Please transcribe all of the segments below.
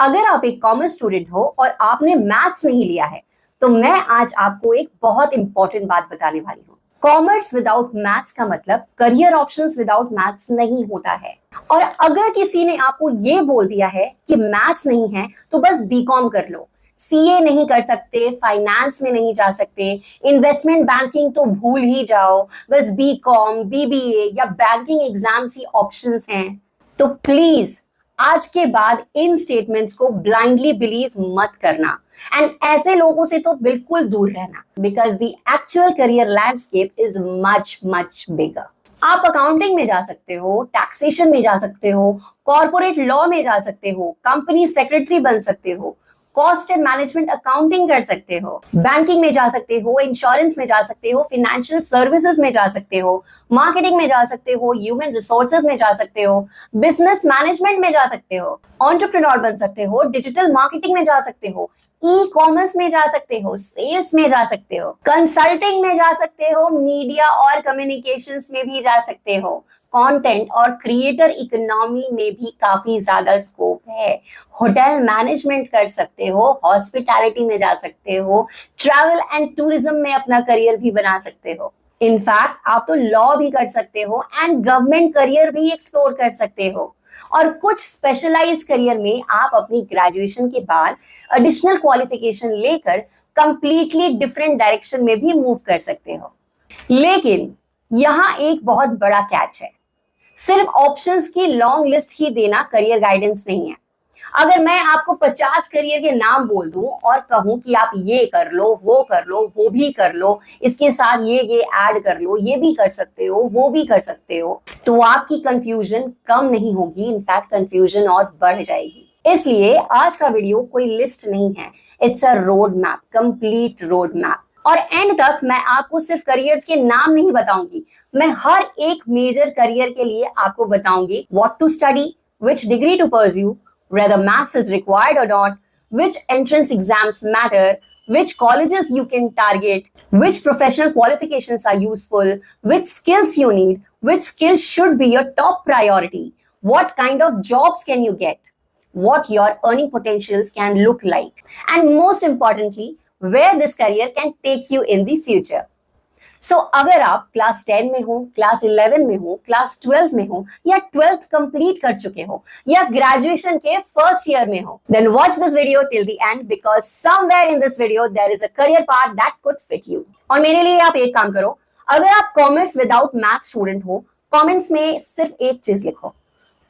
अगर आप एक कॉमर्स स्टूडेंट हो और आपने मैथ्स नहीं लिया है तो मैं आज आपको एक बहुत इंपॉर्टेंट बात बताने वाली हूँ। कॉमर्स विदाउट मैथ्स का मतलब करियर ऑप्शंस विदाउट मैथ्स नहीं होता है। और अगर किसी ने आपको ये बोल दिया है कि मैथ्स नहीं है तो बस बीकॉम कर लो, सीए नहीं कर सकते, फाइनेंस में नहीं जा सकते, इन्वेस्टमेंट बैंकिंग तो भूल ही जाओ, बस बीकॉम, बीबीए या बैंकिंग एग्जाम्स ही ऑप्शंस हैं, तो प्लीज आज के बाद इन स्टेटमेंट्स को ब्लाइंडली बिलीव मत करना एंड ऐसे लोगों से तो बिल्कुल दूर रहना, because the actual career landscape is much much bigger. आप अकाउंटिंग में जा सकते हो, टैक्सेशन में जा सकते हो, कॉर्पोरेट लॉ में जा सकते हो, कंपनी सेक्रेटरी बन सकते हो, कॉस्ट एंड मैनेजमेंट अकाउंटिंग कर सकते हो, बैंकिंग में जा सकते हो, इंश्योरेंस में जा सकते हो, फाइनेंशियल सर्विसेज में जा सकते हो, मार्केटिंग में जा सकते हो, ह्यूमन रिसोर्सेज में जा सकते हो, बिजनेस मैनेजमेंट में जा सकते हो, एंटरप्रेन्योर बन सकते हो, डिजिटल मार्केटिंग में जा सकते हो, ई कॉमर्स में जा सकते हो, सेल्स में जा सकते हो, कंसल्टिंग में जा सकते हो, मीडिया और कम्युनिकेशंस में भी जा सकते हो, कंटेंट और क्रिएटर इकोनॉमी में भी काफी ज्यादा स्कोप है, होटल मैनेजमेंट कर सकते हो, हॉस्पिटैलिटी में जा सकते हो, ट्रैवल एंड टूरिज्म में अपना करियर भी बना सकते हो। इनफैक्ट आप तो लॉ भी कर सकते हो एंड गवर्नमेंट करियर भी एक्सप्लोर कर सकते हो। और कुछ स्पेशलाइज करियर में आप अपनी ग्रेजुएशन के बाद एडिशनल क्वालिफिकेशन लेकर कंप्लीटली डिफरेंट डायरेक्शन में भी मूव कर सकते हो। लेकिन यहाँ एक बहुत बड़ा कैच है, सिर्फ ऑप्शंस की लॉन्ग लिस्ट ही देना करियर गाइडेंस नहीं है। अगर मैं आपको 50 करियर के नाम बोल दूं और कहूं कि आप ये कर लो, वो कर लो, वो भी कर लो, इसके साथ ये ऐड कर लो, ये भी कर सकते हो, वो भी कर सकते हो, तो आपकी कंफ्यूजन कम नहीं होगी, इनफैक्ट कंफ्यूजन और बढ़ जाएगी। इसलिए आज का वीडियो कोई लिस्ट नहीं है, it's a road map, complete road map. और एंड तक मैं आपको सिर्फ करियर्स के नाम नहीं बताऊंगी, मैं हर एक मेजर करियर के लिए आपको बताऊंगी what to study, which degree to pursue, whether maths is required or not, which entrance exams matter, which colleges you can target, which professional qualifications are useful, which skills you need, which skills should be your top priority, what kind of jobs can you get, what your earning potentials can look like, and most importantly, where this career can take you in the future. अगर आप class 10 में हो, class 11 में हो, class 12 में हो, या 12th complete कर चुके हो, या ग्रेजुएशन के फर्स्ट ईयर में हो, then watch this video till the end because somewhere in this video there is a career path that could fit you. और मेरे लिए आप एक काम करो, अगर आप कॉमर्स विदाउट मैथ्स स्टूडेंट हो, कमेंट्स में सिर्फ एक चीज लिखो,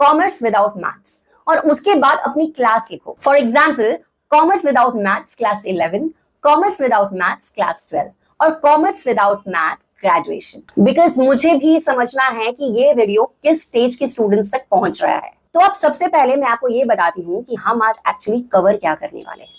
कॉमर्स विदाउट मैथ्स, और उसके बाद अपनी क्लास लिखो। For example, commerce without maths class 11, commerce without maths class 12 और commerce without math graduation. Because मुझे भी समझना है कि ये वीडियो किस स्टेज के स्टूडेंट्स तक पहुंच रहा है। तो अब सबसे पहले मैं आपको ये बताती हूँ कि हम आज एक्चुअली कवर क्या करने वाले हैं।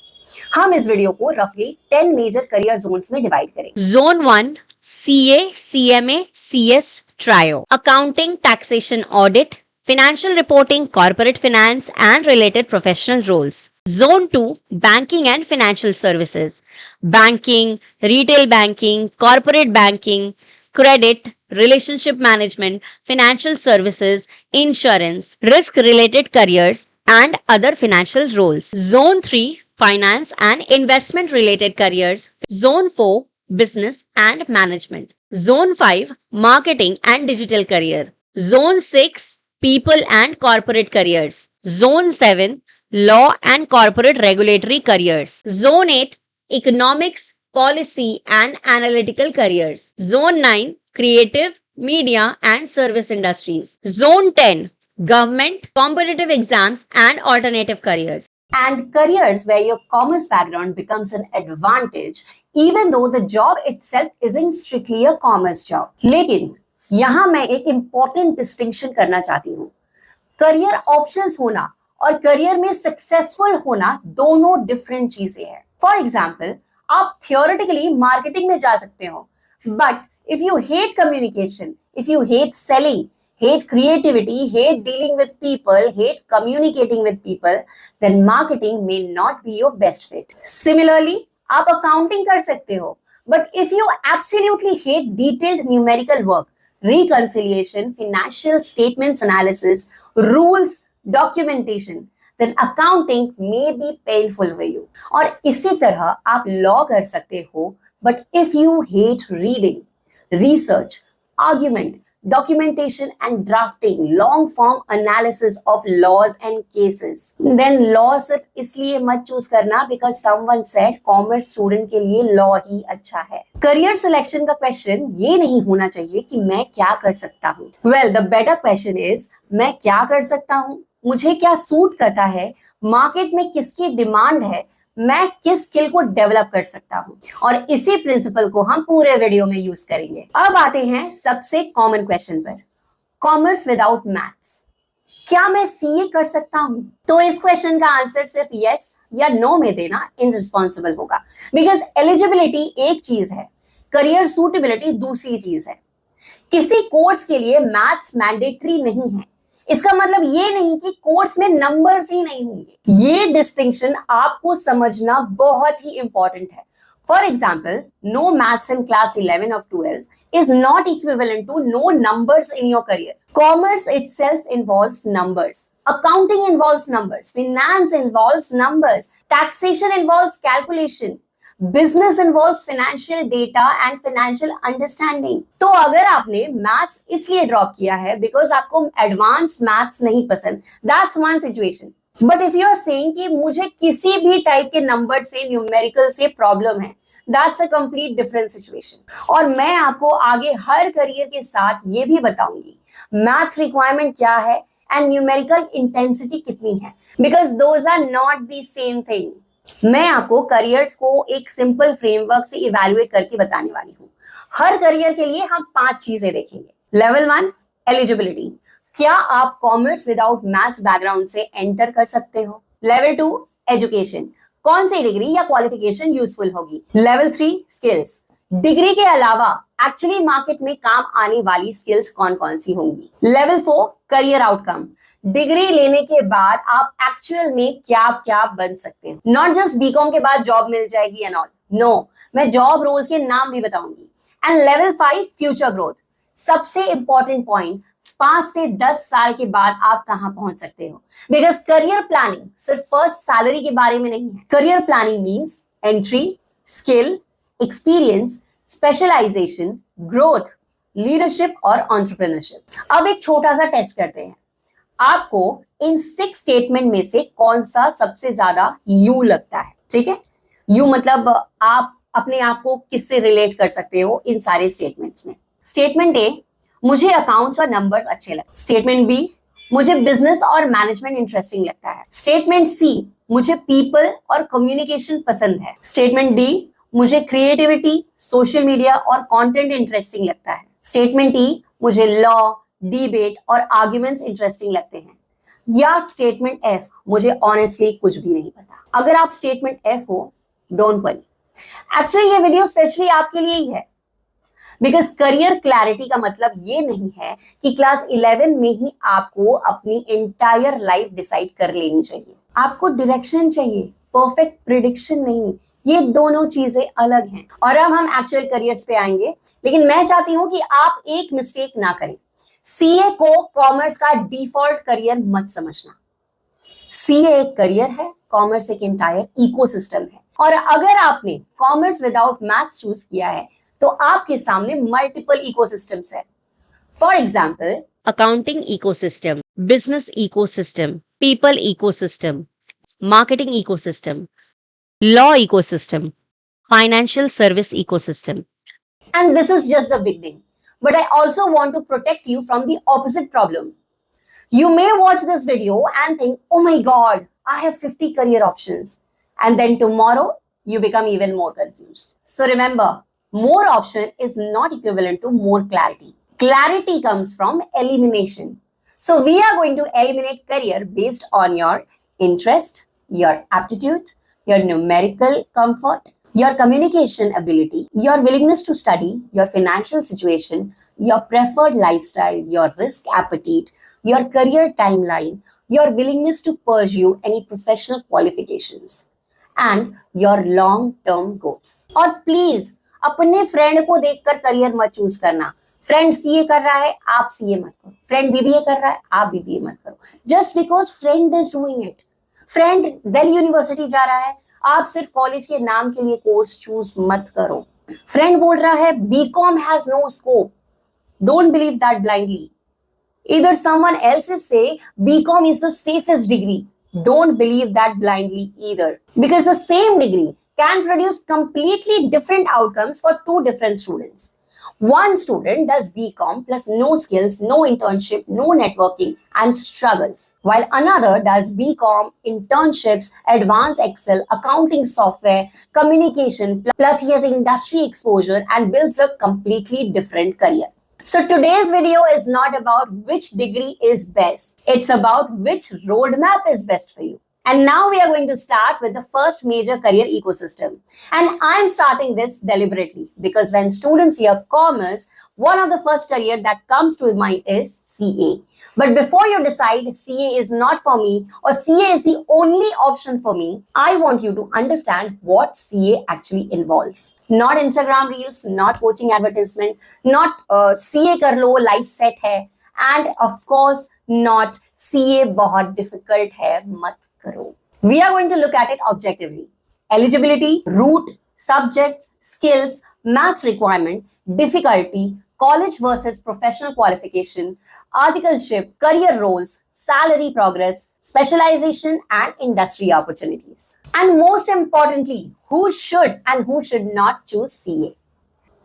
हम इस वीडियो को रफली 10 मेजर करियर जोन्स में डिवाइड करेंगे। Zone 1 CA, CMA, CS, Trio, accounting, taxation, audit, financial reporting, corporate finance and related professional roles. Zone 2 banking and financial services, banking, retail banking, corporate banking, credit, relationship management, financial services, insurance, risk related careers and other financial roles. Zone 3 finance and investment related careers. Zone 4 business and management. Zone 5 marketing and digital career. Zone 6 people and corporate careers. Zone 7 law and corporate regulatory careers. Zone 8 economics, policy and analytical careers. Zone 9 creative, media and service industries. Zone 10 government, competitive exams and alternative careers. And careers where your commerce background becomes an advantage even though the job itself isn't strictly a commerce job. लेकिन यहाँ मैं एक important distinction करना चाहती हूँ। Career options होना और career में सक्सेसफुल होना दोनों डिफरेंट चीजें हैं। फॉर एग्जाम्पल, आप थियोरेटिकली मार्केटिंग में जा सकते हो, but if you hate communication, if you hate selling, hate creativity, hate dealing with people, hate communicating with people, then marketing may not be your best fit. Similarly, आप accounting कर सकते हो, but if you absolutely hate detailed numerical work, reconciliation, financial statements analysis, rules, documentation, then accounting may be painful for you. और इसी तरह आप law कर सकते हो, but if you hate reading, research, argument, documentation and drafting long form analysis of laws and cases, then law सिर्फ इसलिए मत चूज करना because someone said commerce student के लिए law ही अच्छा है. करियर सिलेक्शन का क्वेश्चन ये नहीं होना चाहिए कि मैं क्या कर सकता हूँ. Well, the better question is मैं क्या कर सकता हूँ, मुझे क्या सूट करता है, मार्केट में किसकी डिमांड है, मैं किस स्किल को डेवलप कर सकता हूं. और इसी प्रिंसिपल को हम पूरे वीडियो में यूज करेंगे. अब आते हैं सबसे कॉमन क्वेश्चन पर, कॉमर्स विदाउट मैथ्स, क्या मैं सीए कर सकता हूं? तो इस क्वेश्चन का आंसर सिर्फ यस या नो में देना इनरिस्पॉन्सिबल होगा, बिकॉज एलिजिबिलिटी एक चीज है, करियर सूटेबिलिटी दूसरी चीज है. किसी कोर्स के लिए मैथ्स मैंडेटरी नहीं है, इसका मतलब ये नहीं कि कोर्स में नंबर्स ही नहीं होंगे. ये डिस्टिंक्शन आपको समझना बहुत ही इंपॉर्टेंट है. For example, no maths in class 11 और 12 is not equivalent to no numbers in your career. Commerce itself involves numbers. Accounting involves numbers. Finance involves numbers. Taxation involves calculation. Business involves financial data and financial understanding. तो अगर आपने maths इसलिए drop किया है because आपको advance maths नहीं पसंद, that's one situation. But if you are saying कि मुझे किसी भी टाइप के नंबर से, न्यूमेरिकल से प्रॉब्लम है, that's a complete different situation. और मैं आपको आगे हर करियर के साथ ये भी बताऊंगी मैथ्स रिक्वायरमेंट क्या है एंड न्यूमेरिकल इंटेंसिटी कितनी है, because those are not the same thing. मैं आपको करियर्स को एक सिंपल फ्रेमवर्क से इवैल्यूएट करके बताने वाली हूँ. हर करियर के लिए हम 5 चीजें देखेंगे. लेवल 1, एलिजिबिलिटी, क्या आप कॉमर्स विदाउट मैथ्स बैकग्राउंड से एंटर कर सकते हो. लेवल 2, एजुकेशन, कौन सी डिग्री या क्वालिफिकेशन यूजफुल होगी. लेवल 3, स्किल्स, डिग्री के अलावा एक्चुअली मार्केट में काम आने वाली स्किल्स कौन कौन सी होंगी. लेवल 4, करियर आउटकम, डिग्री लेने के बाद आप एक्चुअल में क्या क्या बन सकते हो. नॉट जस्ट बीकॉम के बाद जॉब मिल जाएगी एंड ऑल, नो, मैं जॉब रोल्स के नाम भी बताऊंगी. एंड लेवल 5, फ्यूचर ग्रोथ, सबसे इंपॉर्टेंट पॉइंट, 5 से 10 साल के बाद आप कहां पहुंच सकते हो. बिकॉज करियर प्लानिंग सिर्फ फर्स्ट सैलरी के बारे में नहीं है. Career planning means entry, skill, experience, specialisation, growth, leadership और एंटरप्रेन्योरशिप. अब एक छोटा सा टेस्ट करते हैं. आपको इन 6 स्टेटमेंट में से कौन सा सबसे ज्यादा यू लगता है. ठीक है, यू मतलब आप अपने आप को किससे रिलेट कर सकते हो इन सारे स्टेटमेंट्स में. स्टेटमेंट ए, मुझे अकाउंट्स और नंबर्स अच्छे लगते हैं. स्टेटमेंट बी, मुझे बिजनेस और मैनेजमेंट इंटरेस्टिंग लगता है. स्टेटमेंट सी, मुझे पीपल और कम्युनिकेशन पसंद है. स्टेटमेंट डी, मुझे क्रिएटिविटी, सोशल मीडिया और कंटेंट इंटरेस्टिंग लगता है. स्टेटमेंट ई, मुझे लॉ, डिबेट और आर्ग्यूमेंट्स इंटरेस्टिंग लगते हैं. या स्टेटमेंट एफ, मुझे ऑनेस्टली कुछ भी नहीं पता. अगर आप स्टेटमेंट एफ हो, डोंट वरी, एक्चुअली ये वीडियो स्पेशली आपके लिए ही है. बिकॉज करियर क्लैरिटी का मतलब ये नहीं है कि क्लास 11 में ही आपको अपनी एंटायर लाइफ डिसाइड कर लेनी चाहिए. आपको डायरेक्शन चाहिए, परफेक्ट प्रिडिक्शन नहीं. ये दोनों चीजें अलग हैं. और अब हम एक्चुअल करियर्स पे आएंगे, लेकिन मैं चाहती हूं कि आप एक मिस्टेक ना करें. सीए को कॉमर्स का डिफॉल्ट करियर मत समझना. सीए एक करियर है, कॉमर्स एक एंटायर इकोसिस्टम है. और अगर आपने कॉमर्स विदाउट मैथ्स चूज किया है तो आपके सामने मल्टीपल इकोसिस्टम्स है. For example, accounting ecosystem, business ecosystem, people ecosystem, marketing ecosystem, law ecosystem, financial service ecosystem. and this is just the beginning. But I also want to protect you from the opposite problem. You may watch this video and think, oh my God, I have 50 career options. And then tomorrow, you become even more confused. So remember, more option is not equivalent to more clarity. Clarity comes from elimination. So we are going to eliminate career based on your interest, your aptitude, your numerical comfort, your communication ability, your willingness to study, your financial situation, your preferred lifestyle, your risk appetite, your career timeline, your willingness to pursue any professional qualifications, and your long-term goals. और please अपने friend को देखकर career मत choose करना. Friend CA कर रहा है, आप सीए मत करो. फ्रेंड बीबीए कर रहा है, आप बीबीए मत करो. Just because friend is doing it. Friend Delhi university जा रहा है, आप सिर्फ कॉलेज के नाम के लिए कोर्स चूज मत करो। फ्रेंड बोल रहा है BCom has no scope, don't believe that blindly. Either someone else is saying BCom is the safest degree. Don't believe that blindly either. Because the same degree can produce completely different outcomes for two different students. One student does BCom plus no skills, no internship, no networking and struggles. While another does BCom, internships, advanced Excel, accounting software, communication, plus he has industry exposure and builds a completely different career. So today's video is not about which degree is best. It's about which roadmap is best for you. And now we are going to start with the first major career ecosystem. And I'm starting this deliberately because when students hear commerce, one of the first career that comes to mind is CA. But before you decide CA is not for me or CA is the only option for me, I want you to understand what CA actually involves. Not Instagram reels, not coaching advertisement, not CA kar lo, life set hai, and of course not CA बहुत difficult है मत करो. We are going to look at it objectively. Eligibility, route, subjects, skills, maths requirement, difficulty, college versus professional qualification, articleship, career roles, salary progress, specialization, and industry opportunities. And most importantly, who should and who should not choose CA.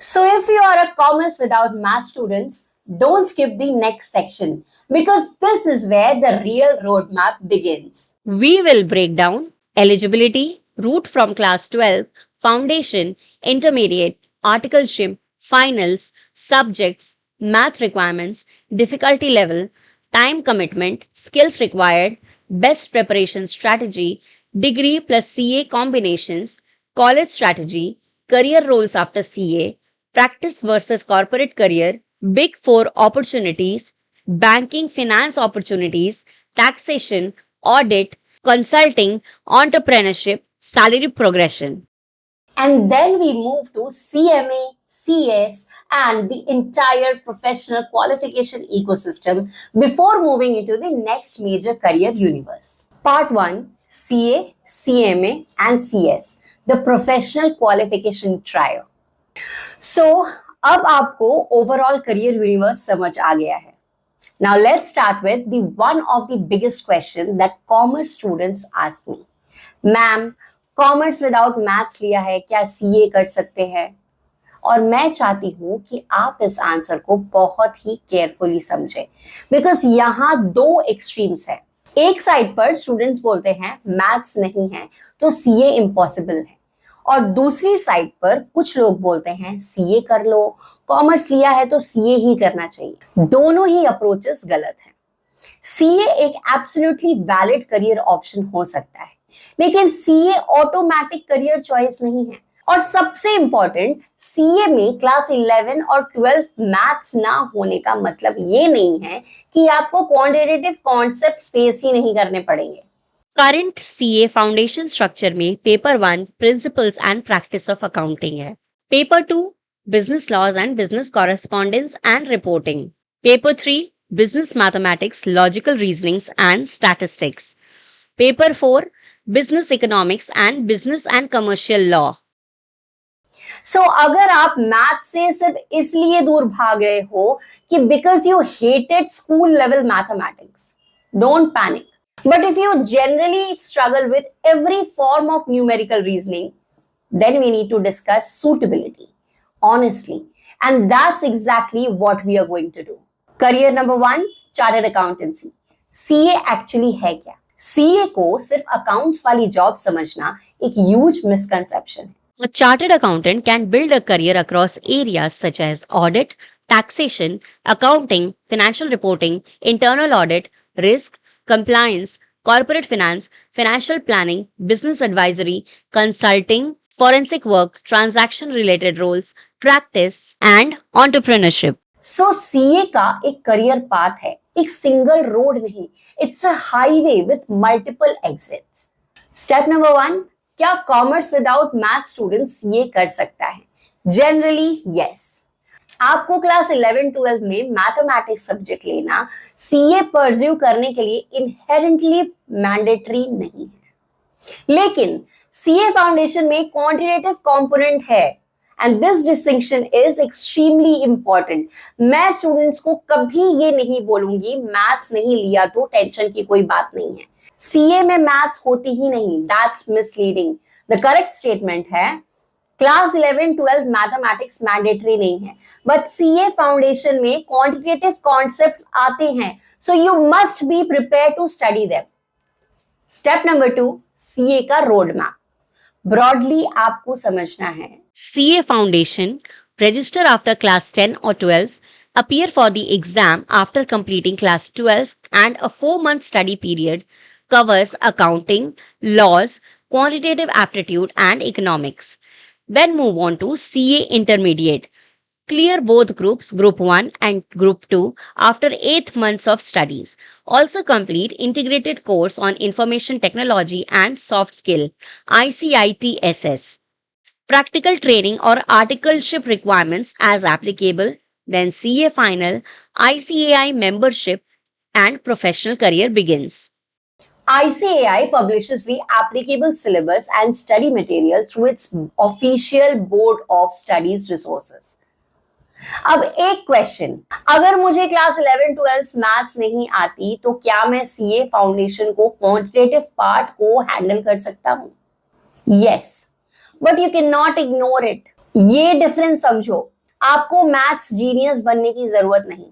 So if you are a commerce without math students, don't skip the next section because this is where the real roadmap begins. We will break down eligibility, route from class 12, foundation, intermediate, articleship, finals, subjects, math requirements, difficulty level, time commitment, skills required, best preparation strategy, degree plus CA combinations, college strategy, career roles after CA, practice versus corporate career, Big Four opportunities, banking finance opportunities, taxation, audit, consulting, entrepreneurship, salary progression. And then we move to CMA, CS, and the entire professional qualification ecosystem before moving into the next major career universe. Part 1, CA, CMA, and CS, the professional qualification trio. So, अब आपको overall career universe समझ आ गया है. Now let's start with the one of the biggest question that commerce students ask me. Ma'am, commerce without maths लिया है, क्या CA कर सकते हैं? और मैं चाहती हूं कि आप इस आंसर को बहुत ही केयरफुली समझें बिकॉज यहाँ दो एक्सट्रीम्स है. एक साइड पर स्टूडेंट्स बोलते हैं मैथ्स नहीं है तो सीए इम्पॉसिबल है, और दूसरी साइड पर कुछ लोग बोलते हैं सीए कर लो, कॉमर्स लिया है तो सीए ही करना चाहिए. दोनों ही अप्रोचेस गलत हैं. सीए एक एब्सोल्युटली वैलिड करियर ऑप्शन हो सकता है, लेकिन सीए ऑटोमेटिक करियर चॉइस नहीं है. और सबसे इंपॉर्टेंट, सीए में क्लास 11 और 12 मैथ्स ना होने का मतलब ये नहीं है कि आपको क्वांटिटेटिव कॉन्सेप्ट्स फेस ही नहीं करने पड़ेंगे. करंट CA फाउंडेशन स्ट्रक्चर में paper 1 principles and practice of accounting है, paper 2 business laws and business correspondence and reporting, paper 3 business mathematics, logical reasonings and statistics, paper 4 business economics and business and commercial law. So अगर आप math से सिर्फ इसलिए दूर भाग गए हो कि because you hated school level mathematics, don't panic. But if you generally struggle with every form of numerical reasoning, then we need to discuss suitability, honestly. And that's exactly what we are going to do. Career number 1, chartered accountancy. CA actually है क्या? CA को सिर्फ accounts वाली job समझना एक huge misconception है. A chartered accountant can build a career across areas such as audit, taxation, accounting, financial reporting, internal audit, risk, compliance, corporate finance, financial planning, business advisory, consulting, forensic work, transaction-related roles, practice, and entrepreneurship. So CA का एक career path है, एक single road नहीं. It's a highway with multiple exits. Step number 1, क्या commerce without math student CA कर सकता है? Generally, yes. आपको क्लास 11-12 में मैथमेटिक्स सब्जेक्ट लेना सीए परस्यू करने के लिए इनहेरेंटली मैंडेटरी नहीं है, लेकिन सीए फाउंडेशन में क्वांटिटेटिव कंपोनेंट है and this distinction is extremely important. मैं स्टूडेंट्स को कभी ये नहीं बोलूंगी मैथ्स नहीं लिया तो टेंशन की कोई बात नहीं है, सीए में मैथ्स होती ही नहीं, that's misleading. The correct statement है क्लास 11-12 मैथमेटिक्स मैंडेटरी नहीं है, बट सीए फाउंडेशन में क्वांटिटेटिव कॉन्सेप्ट्स आते हैं, so you must be prepare to study them. Step number 2, CA का रोड मैप ब्रॉडली आपको समझना है। CA Foundation, register after class 10 or 12, appear for the exam after completing class 12, and a 4-month study period covers accounting, laws, quantitative aptitude, and economics. Then move on to CA Intermediate. Clear both groups, Group 1 and Group 2, after 8 months of studies. Also complete integrated course on information technology and soft skill, ICITSS. Practical training or articleship requirements as applicable, then CA final, ICAI membership, and professional career begins. ICAI publishes the applicable syllabus and study material through its official Board of Studies resources. अब एक question, अगर मुझे class 11-12 maths नहीं आती तो क्या मैं CA foundation को क्वांटिटेटिव पार्ट को हैंडल कर सकता हूं? Yes, but you can not ignore it. ये डिफरेंस समझो, आपको मैथ्स जीनियस बनने की जरूरत नहीं,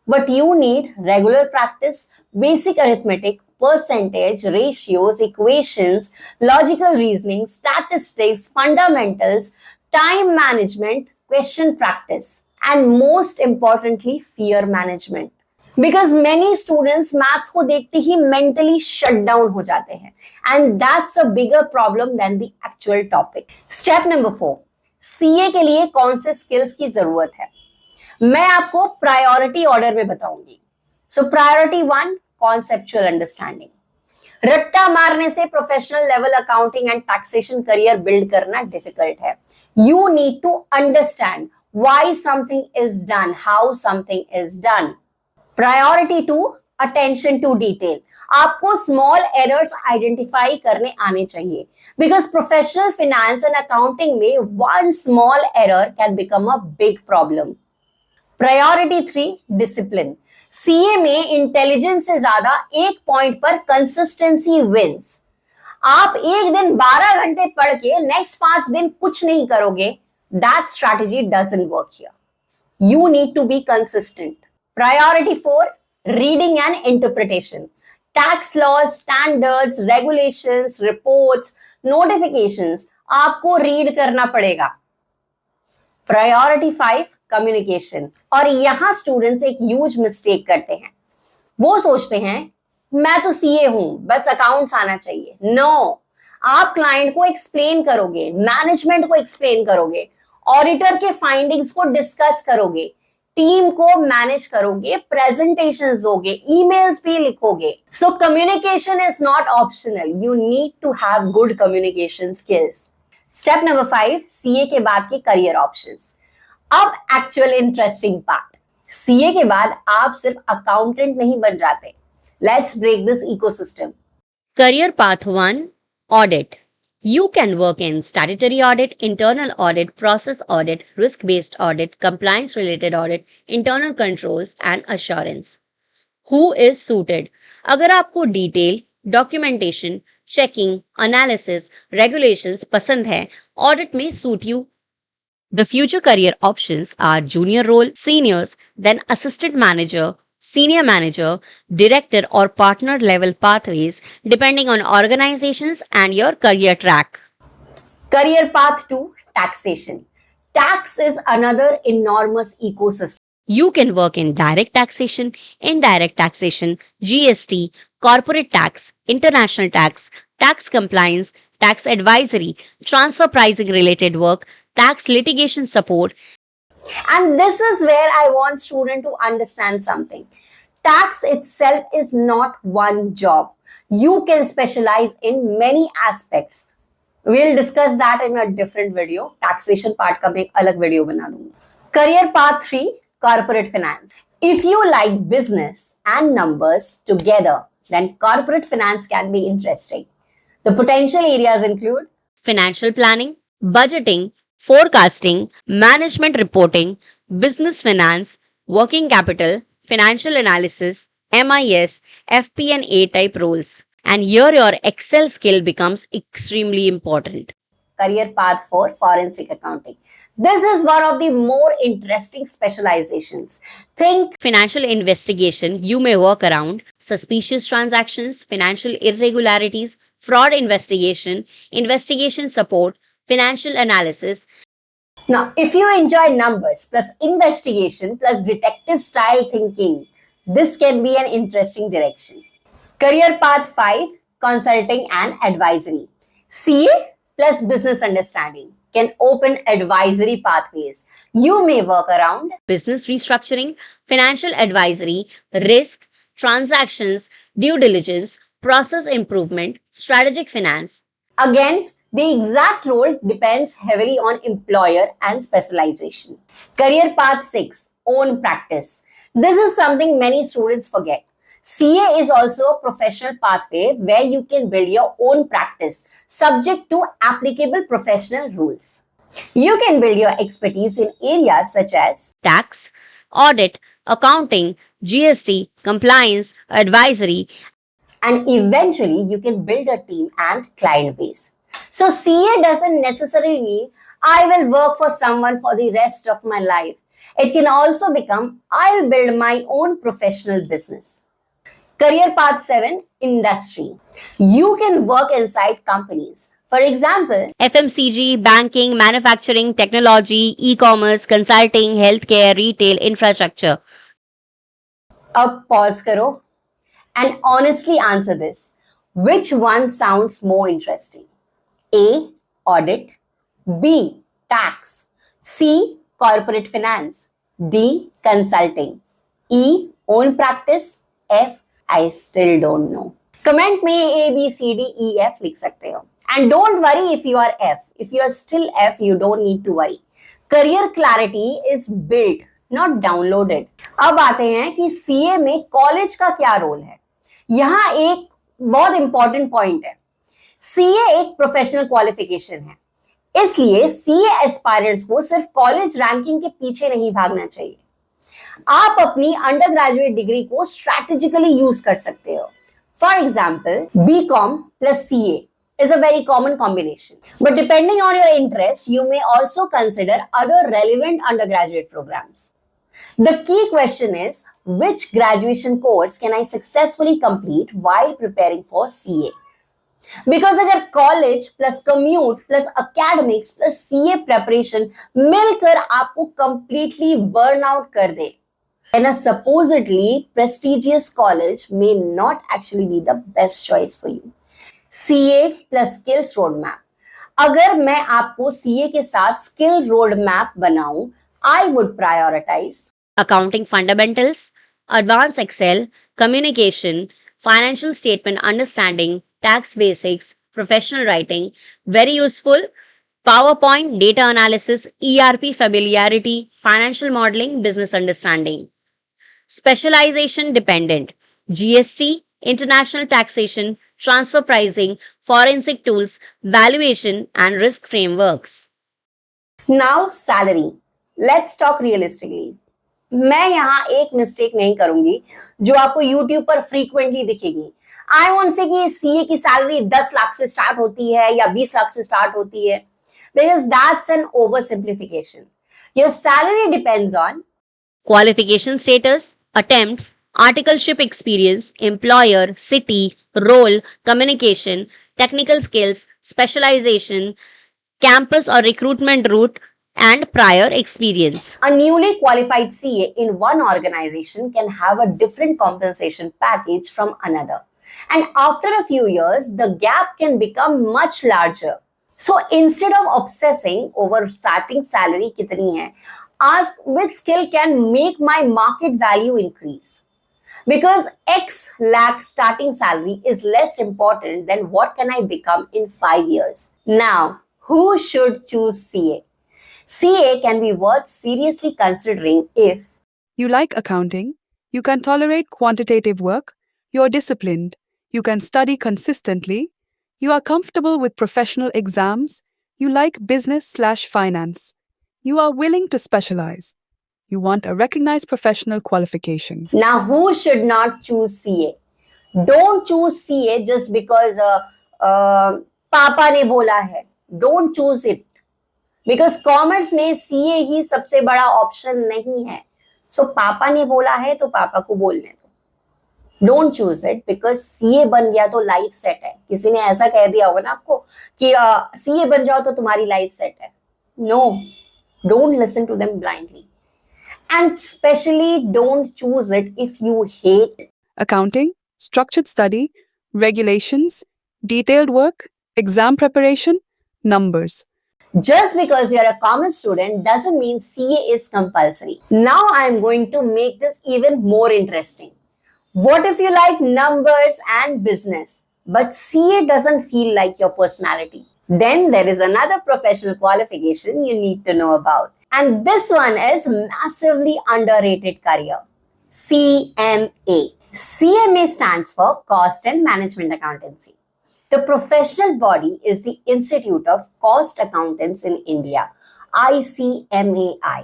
but you need regular practice, basic arithmetic, percentage, ratios, equations, logical reasoning, statistics, fundamentals, time management, question practice, and most importantly, fear management. Because many students maths को देखते ही mentally shut down हो जाते हैं, and that's a bigger problem than the actual topic. Step number 4, CA के लिए कौन से skills की जरूरत है? मैं आपको priority order में बताऊंगी. So priority 1, conceptual understanding. रट्टा मारने से professional level accounting and taxation career build करना डिफिकल्ट है। You need to understand why something is done, how something is done. Priority 2, attention to detail. आपको स्मॉल एरर्स आइडेंटिफाई करने आने चाहिए, because professional finance and accounting में one small error can become a big problem. Priority 3, discipline. CA में intelligence से ज्यादा एक point पर कंसिस्टेंसी विंस। आप एक दिन 12 घंटे पढ़ के नेक्स्ट 5 दिन कुछ नहीं करोगे, that strategy doesn't work here. You need to be consistent. Priority 4, reading and interpretation. Tax laws, standards, regulations, reports, notifications आपको रीड करना पड़ेगा। Priority 5, communication. और यहां स्टूडेंट्स एक ह्यूज मिस्टेक करते हैं, वो सोचते हैं मैं तो सीए हूं, बस अकाउंट्स आना चाहिए। नो, आप क्लाइंट को एक्सप्लेन करोगे, मैनेजमेंट को एक्सप्लेन करोगे, ऑडिटर के फाइंडिंग्स को डिस्कस करोगे, टीम को मैनेज करोगे, प्रेजेंटेशंस दोगे, ईमेल्स भी लिखोगे। So communication is not optional, you need to have good communication skills. Step number 5, CA के बाद के करियर ऑप्शंस। अब एक्चुअल इंटरेस्टिंग पार्ट, सीए के बाद आप सिर्फ अकाउंटेंट नहीं बन जाते। Let's break this ecosystem. Career Path 1, Audit. You can work in statutory audit, internal audit, process audit, risk-based audit, compliance-related audit, internal controls, and assurance. Who is suited? अगर आपको detail, documentation, checking, analysis, regulations पसंद है, audit में suit you. The future career options are junior role, seniors, then assistant manager, senior manager, director or partner level pathways depending on organizations and your career track. Career path 2, taxation. Tax is another enormous ecosystem. You can work in direct taxation, indirect taxation, GST, corporate tax, international tax, tax compliance, tax advisory, transfer pricing related work, tax litigation support. And this is where I want students to understand something. Tax itself is not one job. You can specialize in many aspects. We'll discuss that in a different video. Taxation part का मैं एक अलग video बना दूंगी। Career path 3, corporate finance. If you like business and numbers together, then corporate finance can be interesting. The potential areas include Financial planning, budgeting, forecasting, management reporting, business finance, working capital, financial analysis, MIS, FP&A type roles. And here your Excel skill becomes extremely important. career path 4, forensic accounting. This is one of the more interesting specializations. Think Financial investigation, you may work around suspicious transactions, financial irregularities, fraud investigation, investigation support, financial analysis. now, if you enjoy numbers plus investigation plus detective style thinking, this can be an interesting direction. Career path 5, consulting and advisory. CA plus business understanding can open advisory pathways. You may work around Business restructuring, financial advisory, risk, transactions, due diligence, process improvement, strategic finance. Again, the exact role depends heavily on employer and specialization. Career path 6, own practice. This is something many students forget. CA is also a professional pathway where you can build your own practice subject to applicable professional rules. You can build your expertise in areas such as Tax, audit, accounting, GST, compliance, advisory. and eventually you can build a team and client base. So CA doesn't necessarily mean I will work for someone for the rest of my life. It can also become I'll build my own professional business. Career path 7, industry. You can work inside companies. For example, FMCG, banking, manufacturing, technology, e-commerce, consulting, healthcare, retail, infrastructure. अब pause करो and honestly answer this. Which one sounds more interesting? A. Audit. B. Tax. C. Corporate finance. D. Consulting. E. Own practice. F. I still don't know. Comment में A, B, C, D, E, F लिख सकते हो. And don't worry if you are F. If you are still F, you don't need to worry. Career clarity is built, not downloaded. अब आते हैं कि CA में college का क्या रोल है. यहाँ एक बहुत इंपॉर्टेंट पॉइंट है. CA एक प्रोफेशनल क्वालिफिकेशन है, इसलिए CA एस्पायरेंट्स को सिर्फ कॉलेज रैंकिंग के पीछे नहीं भागना चाहिए. आप अपनी अंडर ग्रेजुएट डिग्री को स्ट्रैटेजिकली यूज कर सकते हो. For example, BCom plus CA is a very common combination. But depending on your interest, you may also consider other relevant undergraduate programs. The key question is, which graduation course can I successfully complete while preparing for CA? Because अगर college plus commute plus academics plus CA preparation मिलकर आपको completely burn out कर दे, then a supposedly prestigious college may not actually be the best choice for you. CA plus skills roadmap. अगर मैं आपको CA के साथ skill roadmap बनाऊं, I would prioritize Accounting fundamentals, advanced Excel, communication, financial statement understanding, tax basics, professional writing, very useful, PowerPoint, data analysis, ERP familiarity, financial modeling, business understanding. Specialization dependent, GST, international taxation, transfer pricing, forensic tools, valuation, and risk frameworks. Now salary. Let's talk realistically. मैं यहाँ एक mistake नहीं करूंगी जो आपको YouTube पर frequently दिखेगी. I won't say कि CA की सैलरी 10 लाख से स्टार्ट होती है या 20 लाख से स्टार्ट होती है, because that's an oversimplification. Your salary depends on Qualification status, attempts, articleship experience, employer, city, role, communication, technical skills, specialization, campus or recruitment route, and prior experience. a newly qualified CA in one organization can have a different compensation package from another. And after a few years, the gap can become much larger. So instead of obsessing over starting salary kitni hai, ask which skill can make my market value increase. Because X lakh starting salary is less important than what can I become in 5 years. Now, who should choose CA? CA can be worth seriously considering if You like accounting, you can tolerate quantitative work, you're disciplined, you can study consistently, you are comfortable with professional exams, you like business/finance, you are willing to specialize, you want a recognized professional qualification. Now, who should not choose CA? Don't choose CA just because पापा ने बोला है. Don't choose it. Because commerce में CA ही सबसे बड़ा option नहीं है. सो पापा ने बोला है तो पापा को बोलने दो. Don't choose it because CA बन गया तो लाइफ सेट है. किसी ने ऐसा कह दिया होगा ना आपको कि सीए बन जाओ तो तुम्हारी लाइफ सेट है. No, don't listen to them blindly and specially don't choose it if you hate Accounting, structured study, regulations, detailed work, exam preparation, numbers. Just because you're a commerce student doesn't mean CA is compulsory. Now I'm going to make this even more interesting. What if you like numbers and business, but CA doesn't feel like your personality? Then there is another professional qualification you need to know about. And this one is massively underrated career. CMA. CMA stands for Cost and Management Accountancy. The professional body is the Institute of Cost Accountants in India, ICMAI.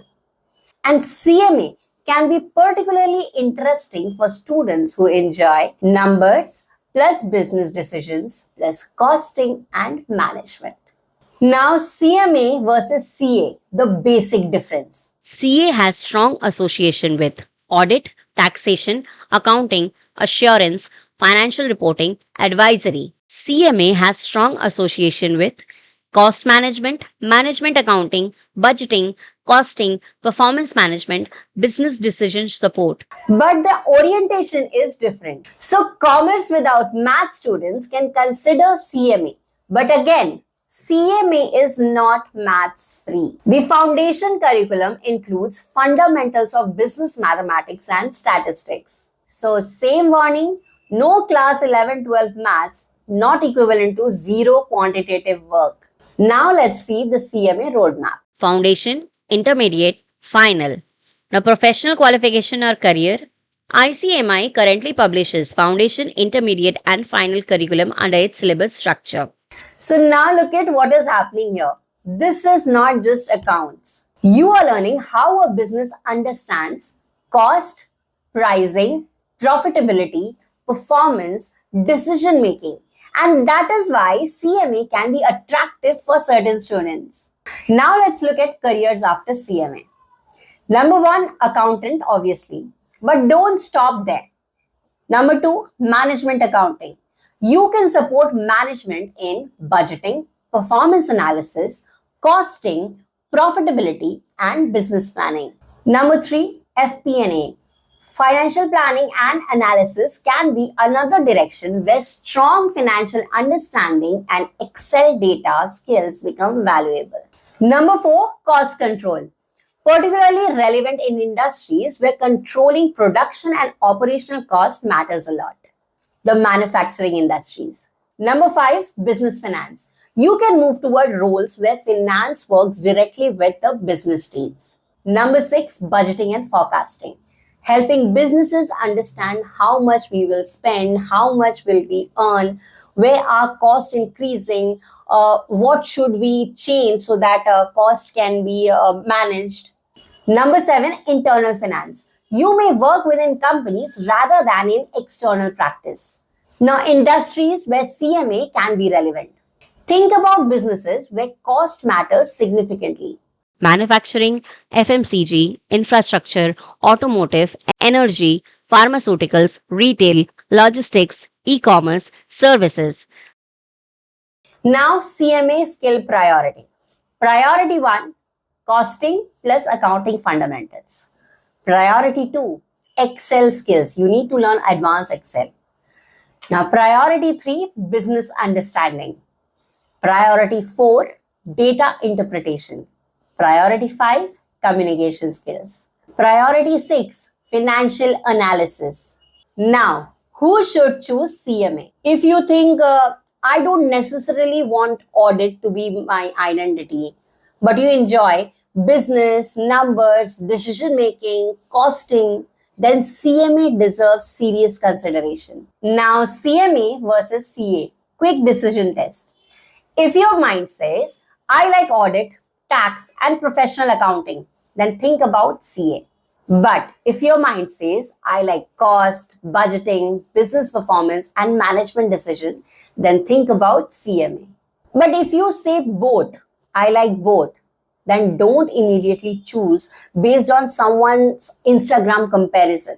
And CMA can be particularly interesting for students who enjoy numbers plus business decisions plus costing and management. Now, CMA versus CA, the basic difference. CA has strong association with audit, taxation, accounting, assurance, financial reporting, advisory. CMA has strong association with cost management, management accounting, budgeting, costing, performance management, business decision support. But the orientation is different. So, commerce without math students can consider CMA. But again, CMA is not maths free. The foundation curriculum includes fundamentals of business mathematics and statistics. So, same warning, no class 11-12 maths, not equivalent to zero quantitative work. Now let's see the CMA roadmap. Foundation, intermediate, final. Now, professional qualification or career. ICMI currently publishes foundation, intermediate, and final curriculum under its syllabus structure. So now look at what is happening here. This is not just accounts. You are learning how a business understands cost, pricing, profitability, performance, decision making. And that is why CMA can be attractive for certain students. Now let's look at careers after CMA. Number 1, accountant, obviously. But don't stop there. Number 2, management accounting. You can support management in budgeting, performance analysis, costing, profitability, and business planning. Number 3, FP&A. Financial planning and analysis can be another direction where strong financial understanding and Excel data skills become valuable. Number 4, cost control. Particularly relevant in industries where controlling production and operational cost matters a lot. The manufacturing industries. Number 5, business finance. You can move toward roles where finance works directly with the business teams. Number 6, budgeting and forecasting. Helping businesses understand how much we will spend, how much will we earn, where are costs increasing, what should we change so that cost can be managed. Number 7, internal finance. You may work within companies rather than in external practice. Now, industries where CMA can be relevant. Think about businesses where cost matters significantly. Manufacturing, FMCG, infrastructure, automotive, energy, pharmaceuticals, retail, logistics, e-commerce, services. Now, CMA skill priority. Priority 1, costing plus accounting fundamentals. Priority 2, Excel skills. You need to learn advanced Excel. Now, priority 3, business understanding. Priority 4, data interpretation. Priority 5, communication skills. Priority 6, financial analysis. Now, who should choose CMA? If you think, I don't necessarily want audit to be my identity, but you enjoy business, numbers, decision making, costing, then CMA deserves serious consideration. Now, CMA versus CA, quick decision test. If your mind says, I like audit, tax, and professional accounting, then think about CA. But if your mind says, I like cost, budgeting, business performance, and management decision, then think about CMA. But if you say both, I like both, then don't immediately choose based on someone's Instagram comparison.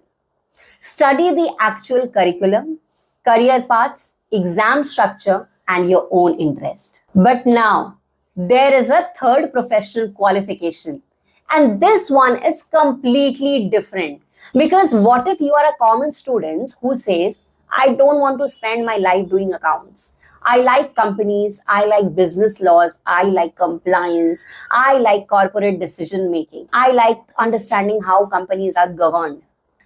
Study the actual curriculum, career paths, exam structure, and your own interest. But now, there is a third professional qualification. And this one is completely different. Because what if you are a common student who says, I don't want to spend my life doing accounts. I like companies, I like business laws, I like compliance, I like corporate decision making, I like understanding how companies are governed.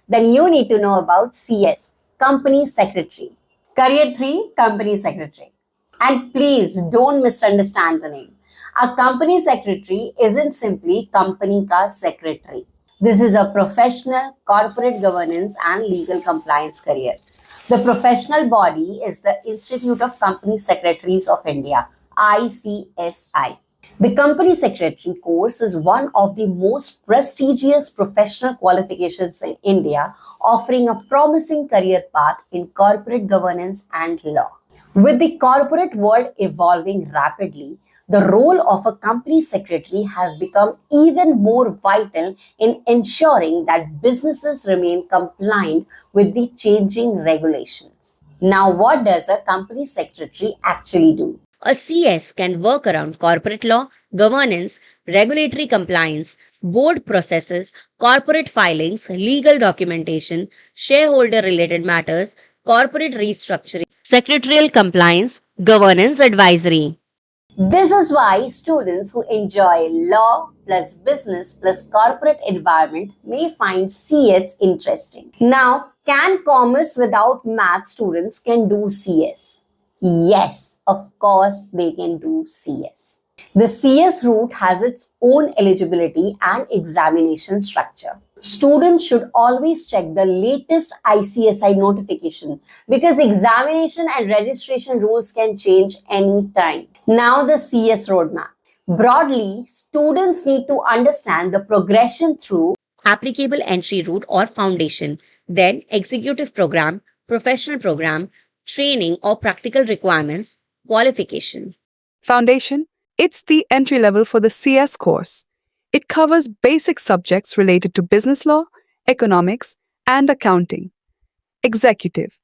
Then you need to know about CS, Company Secretary. Career 3, Company Secretary. And please don't misunderstand the name. A company secretary isn't simply company ka secretary. This is a professional corporate governance and legal compliance career. The professional body is the Institute of Company Secretaries of India, ICSI. The Company Secretary course is one of the most prestigious professional qualifications in India, offering a promising career path in corporate governance and law. With the corporate world evolving rapidly, the role of a company secretary has become even more vital in ensuring that businesses remain compliant with the changing regulations. Now, what does a company secretary actually do? A CS can work around corporate law, governance, regulatory compliance, board processes, corporate filings, legal documentation, shareholder related matters, corporate restructuring, secretarial compliance, governance advisory. This is why students who enjoy law plus business plus corporate environment may find CS interesting. Now, can commerce without math students can do CS? Yes, of course they can do CS. The CS route has its own eligibility and examination structure. Students should always check the latest ICSI notification because examination and registration rules can change anytime. Now, the CS roadmap. Broadly, students need to understand the progression through Applicable entry route or foundation, then executive program, professional program, training or practical requirements, qualification. Foundation, it's the entry level for the CS course. It covers basic subjects related to business law, economics, and accounting. Executive,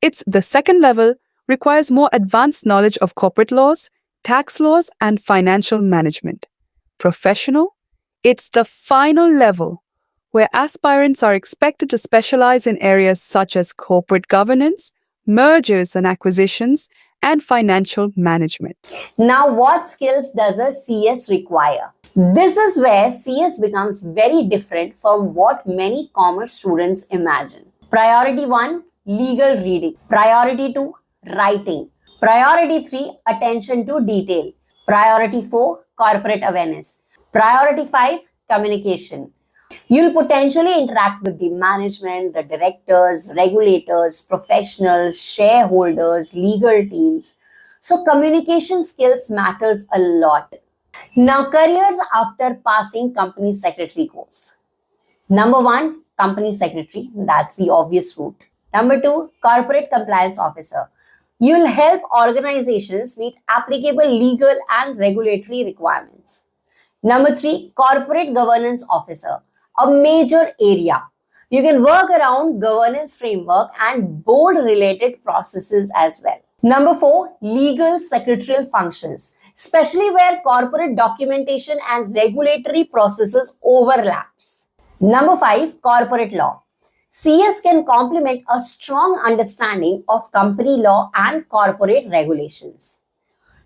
it's the second level, requires more advanced knowledge of corporate laws, tax laws, and financial management. Professional, it's the final level, where aspirants are expected to specialize in areas such as corporate governance, mergers and acquisitions, and financial management. Now, what skills does a CS require? This is where CS becomes very different from what many commerce students imagine. Priority 1, legal reading. Priority 2, writing. Priority 3, attention to detail. Priority 4, corporate awareness. Priority 5, communication. You'll potentially interact with the management, the directors, regulators, professionals, shareholders, legal teams. So communication skills matters a lot. Now, careers after passing company secretary course. Number 1, company secretary. That's the obvious route. Number 2, corporate compliance officer. You'll help organizations meet applicable legal and regulatory requirements. Number 3, corporate governance officer, a major area. You can work around governance framework and board related processes as well. Number 4, legal secretarial functions, especially where corporate documentation and regulatory processes overlaps. Number 5, corporate law. CS can complement a strong understanding of company law and corporate regulations.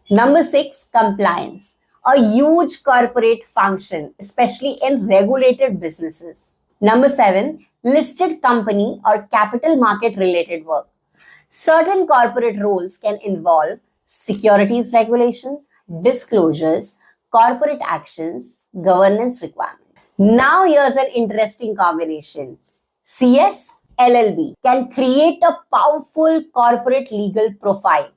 Number 6, compliance. A huge corporate function, especially in regulated businesses. Number 7, listed company or capital market related work. Certain corporate roles can involve securities regulation, disclosures, corporate actions, governance requirement. Now here's an interesting combination. CS, LLB can create a powerful corporate legal profile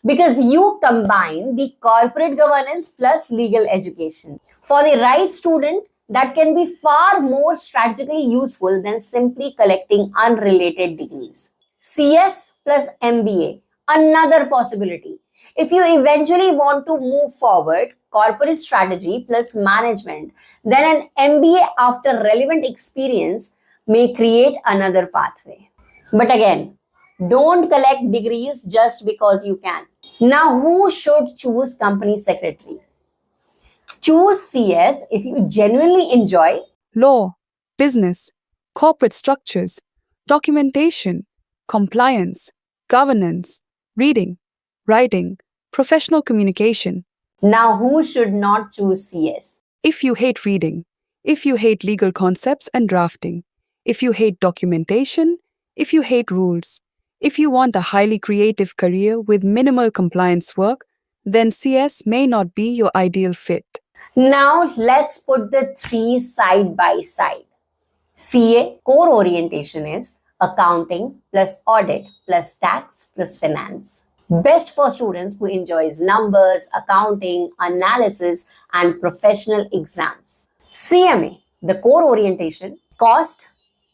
because you combine the corporate governance plus legal education. For the right student, that can be far more strategically useful than simply collecting unrelated degrees. CS plus MBA, another possibility. If you eventually want to move forward, corporate strategy plus management, then an MBA after relevant experience may create another pathway. But again, don't collect degrees just because you can. Now, who should choose company secretary? Choose CS if you genuinely enjoy Law, business, corporate structures, documentation, compliance, governance, reading, writing, professional communication. Now, who should not choose CS? If you hate reading, if you hate legal concepts and drafting, if you hate documentation, if you hate rules, if you want a highly creative career with minimal compliance work, then CS may not be your ideal fit. Now, let's put the three side by side. CA core orientation is accounting plus audit plus tax plus finance. Best for students who enjoys numbers, accounting, analysis, and professional exams. CMA, the core orientation, cost,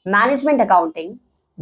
management accounting,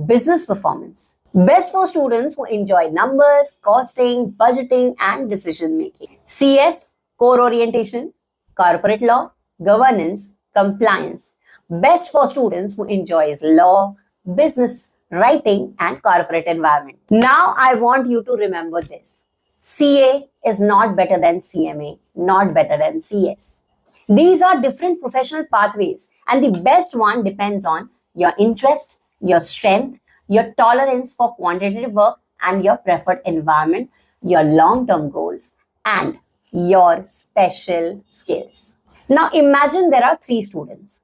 business performance. Best for students who enjoy numbers, costing, budgeting, and decision making. CS, core orientation, corporate law, governance, compliance. Best for students who enjoys law, business, writing, and corporate environment. Now I want you to remember this. CA is not better than CMA, not better than CS. These are different professional pathways, and the best one depends on your interest, your strength, your tolerance for quantitative work, and your preferred environment, your long-term goals, and your special skills. Now imagine there are three students.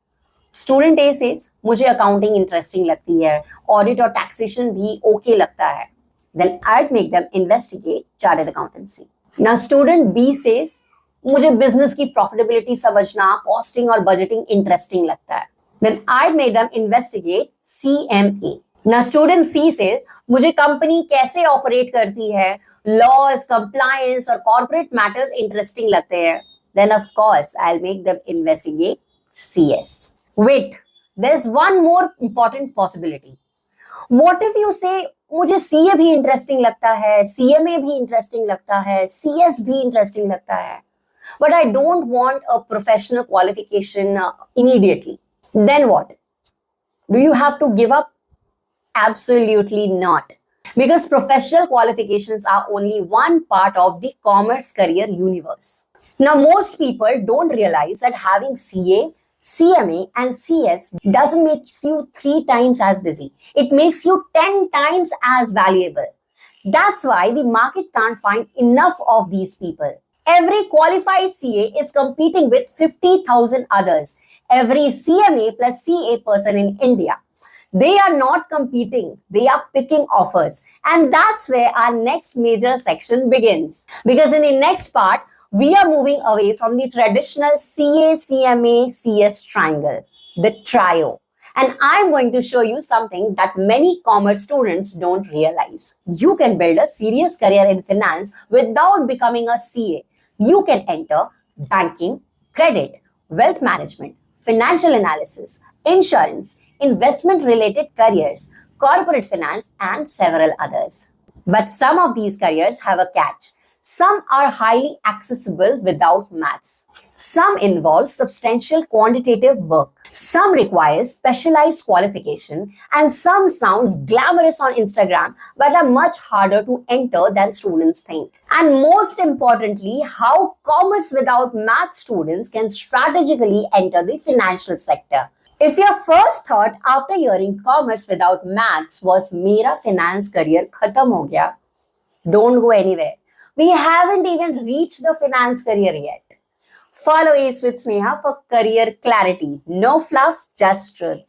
Student A says, मुझे accounting interesting लगती है, audit और taxation भी okay लगता है. Then I'd make them investigate chartered accountancy. Now student B says, मुझे business की profitability समझना, costing और budgeting interesting लगता है. Then I'd make them investigate CMA. Now student C says, मुझे कंपनी कैसे ऑपरेट करती है, लॉज, कंप्लायंस और कॉर्पोरेट मैटर्स इंटरेस्टिंग लगते हैं. Then of course I'll make them investigate CS. Wait, there's one more important possibility. What if you say, मुझे CA भी interesting लगता है, CMA भी इंटरेस्टिंग लगता है, CS भी इंटरेस्टिंग लगता है, but I don't want a professional qualification immediately. Then what? Do you have to give up? Absolutely not. Because professional qualifications are only one part of the commerce career universe. Now, most people don't realize that having CA, CMA, and CS doesn't make you 3 times as busy. It makes you 10 times as valuable. That's why the market can't find enough of these people. Every qualified CA is competing with 50,000 others. Every CMA plus CA person in India. They are not competing, they are picking offers. And that's where our next major section begins. Because in the next part, we are moving away from the traditional CA, CMA, CS triangle, the trio. And I'm going to show you something that many commerce students don't realize. You can build a serious career in finance without becoming a CA. You can enter banking, credit, wealth management, financial analysis, insurance, investment-related careers, corporate finance, and several others. But some of these careers have a catch. Some are highly accessible without maths. Some involve substantial quantitative work. Some require specialized qualification, and some sounds glamorous on Instagram but are much harder to enter than students think. And most importantly, how commerce without math students can strategically enter the financial sector. If your first thought after hearing commerce without maths was मेरा finance career खत्म हो गया, don't go anywhere. We haven't even reached the finance career yet. Follow Ace with Sneha for career clarity. No fluff, just truth.